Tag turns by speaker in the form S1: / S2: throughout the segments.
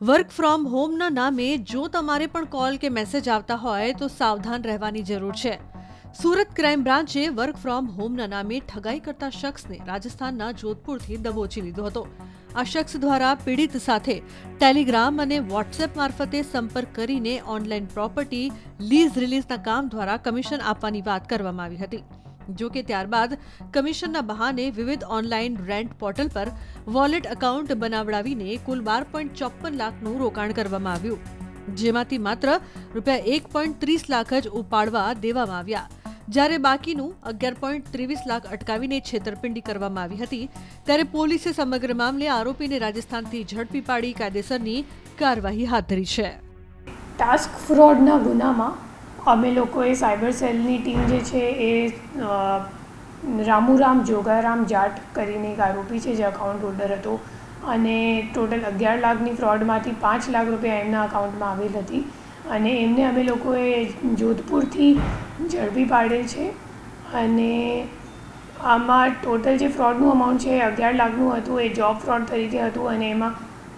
S1: Work from હોમના નામે જો તમારે પણ કોલ કે મેસેજ આવતા હોય તો સાવધાન રહેવાની જરૂર છે। સુરત ક્રાઇમ બ્રાન્ચે વર્ક ફ્રોમ હોમના નામે ઠગાઈ કરતા શખ્સને રાજસ્થાનના જોધપુરથી દબોચી લીધો હતો। આ શખ્સ દ્વારા પીડિત સાથે ટેલિગ્રામ અને વોટ્સએપ મારફતે સંપર્ક કરીને ઓનલાઈન પ્રોપર્ટી લીઝ રિલીઝના કામ દ્વારા કમિશન આપવાની વાત કરવામાં આવી હતી। જો કે ત્યારબાદ કમિશનના બહાને વિવિધ ઓનલાઈન રેન્ટ પોર્ટલ પર વોલેટ એકાઉન્ટ બનાવડાવીને કુલ 12.54 લાખનું રોકાણ કરવામાં આવ્યું, જેમાંથી માત્ર ₹1.30 લાખ જ ઉપાડવા દેવામાં આવ્યા, જ્યારે બાકીનું 11.23 લાખ અટકાવીને છેતરપિંડી કરવામાં આવી હતી। ત્યારે પોલીસે સમગ્ર મામલે આરોપીને રાજસ્થાનથી ઝડપી પાડી કાયદેસરની કાર્યવાહી હાથ ધરી છે।
S2: ટાસ્ક ફ્રોડના ગુનામાં અમે લોકોએ સાયબર સેલની ટીમ જે છે એ રામુરામ જોગારામ જાટ કરીને એક આરોપી છે જે અકાઉન્ટ હોલ્ડર હતો અને ટોટલ 11 લાખની ફ્રોડમાંથી 5 લાખ રૂપિયા એમના અકાઉન્ટમાં આવેલ હતી અને એમને અમે લોકોએ જોધપુરથી ઝડપી પાડેલ છે અને આમાં ટોટલ જે ફ્રોડનું અમાઉન્ટ છે 11 લાખનું હતું। એ જોબ ફ્રોડ તરીકે હતું અને એમાં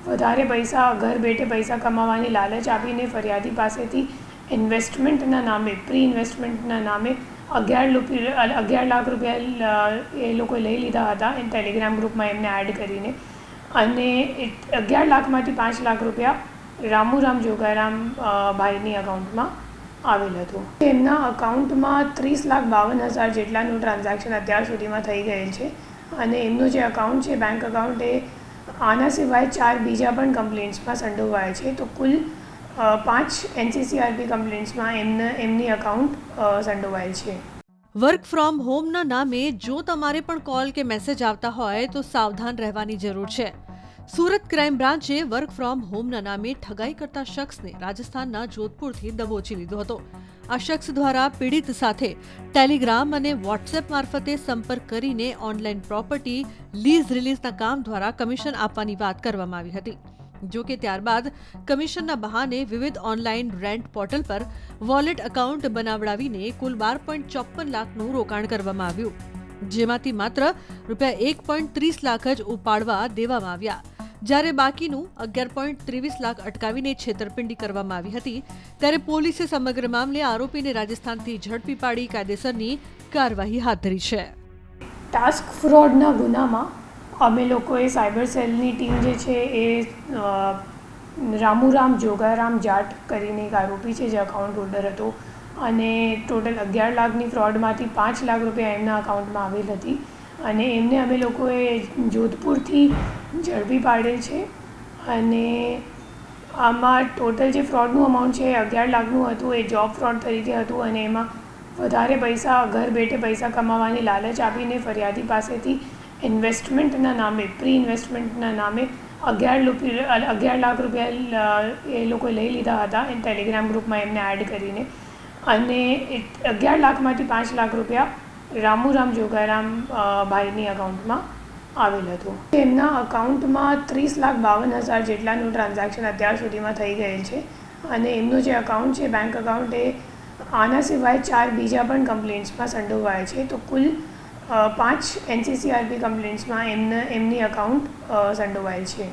S2: વધારે પૈસા ઘર બેઠે પૈસા કમાવાની લાલચ આપીને ફરિયાદી પાસેથી ઇન્વેસ્ટમેન્ટના નામે પ્રી ઇન્વેસ્ટમેન્ટના નામે 11 લાખ રૂપિયા એ લોકોએ લઈ લીધા હતા એ ટેલિગ્રામ ગ્રુપમાં એમને એડ કરીને અને 11 લાખમાંથી 5 લાખ રૂપિયા રામુરામ જોગારામ ભાઈની અકાઉન્ટમાં આવેલ હતું। એમના અકાઉન્ટમાં 30,52,000 જેટલાનું ટ્રાન્ઝેક્શન અત્યાર સુધીમાં થઈ ગયેલ છે અને એમનું જે અકાઉન્ટ છે બેંક અકાઉન્ટ એ આના સિવાય 4 બીજા પણ કમ્પ્લેન્ટ્સમાં સંડોવાયા છે, તો કુલ 5 NCCRP કમ્પ્લેન્ટ્સમાં એમની અકાઉન્ટ સંડોવાયેલ છે।
S1: વર્ક ફ્રોમ હોમના નામે જો તમારે પણ કોલ કે મેસેજ આવતા હોય તો સાવધાન રહેવાની જરૂર છે। સુરત ક્રાઇમ બ્રાન્ચે વર્ક ફ્રોમ હોમના નામે ઠગાઈ કરતા શખ્સને રાજસ્થાનના જોધપુરથી દબોચી લીધો હતો। આ શખ્સ દ્વારા પીડિત સાથે ટેલિગ્રામ અને વોટ્સએપ મારફતે સંપર્ક કરીને ઓનલાઈન પ્રોપર્ટી લીઝ રિલીઝના કામ દ્વારા કમિશન આપવાની વાત કરવામાં આવી હતી। જો કે ત્યારબાદ કમિશનના બહાને વિવિધ ઓનલાઈન રેન્ટ પોર્ટલ પર વોલેટ એકાઉન્ટ બનાવડાવીને કુલ 12.54 લાખનું રોકાણ કરવામાં આવ્યું, જેમાંથી માત્ર ₹1.30 લાખ જ ઉપાડવા દેવામાં આવ્યા, જ્યારે બાકીનું 11.23 લાખ અટકાવીને છેતરપિંડી કરવામાં આવી હતી। ત્યારે પોલીસે સમગ્ર મામલે આરોપીને રાજસ્થાનથી ઝડપી પાડી કાયદેસરની કાર્યવાહી હાથ ધરી છે।
S2: ટાસ્ક ફ્રોડના ગુનામાં અમે લોકોએ સાયબર સેલની ટીમ જે છે એ રામુરામ જોગારામ જાટ કરીને એક આરોપી છે જે અકાઉન્ટ હોલ્ડર હતો અને ટોટલ 11 લાખની ફ્રોડમાંથી 5 લાખ રૂપિયા એમના અકાઉન્ટમાં આવેલ હતી અને એમને અમે લોકોએ જોધપુરથી ઝડપી પાડેલ છે અને આમાં ટોટલ જે ફ્રોડનું અમાઉન્ટ છે 11 લાખનું હતું। એ જોબ ફ્રોડ તરીકે હતું અને એમાં વધારે પૈસા ઘર બેઠે પૈસા કમાવાની લાલચ આપીને ફરિયાદી પાસેથી ઇન્વેસ્ટમેન્ટના નામે પ્રી ઇન્વેસ્ટમેન્ટના નામે 11 લાખ રૂપિયા એ લોકોએ લઈ લીધા હતા એ ટેલિગ્રામ ગ્રુપમાં એમને એડ કરીને અને 11 લાખમાંથી 5 લાખ રૂપિયા રામુરામ જોગારામ ભાઈની અકાઉન્ટમાં આવેલ હતું। એમના અકાઉન્ટમાં 30,52,000 જેટલાનું ટ્રાન્ઝેક્શન અત્યાર સુધીમાં થઈ ગયેલ છે અને એમનું જે અકાઉન્ટ છે બેંક અકાઉન્ટ એ આના સિવાય 4 બીજા પણ કમ્પ્લેન્ટ્સમાં સંડોવાયા છે, તો કુલ 5 NCCRP કમ્પ્લેન્ટ્સમાં એમની અકાઉન્ટ સંડોવાયેલ છે।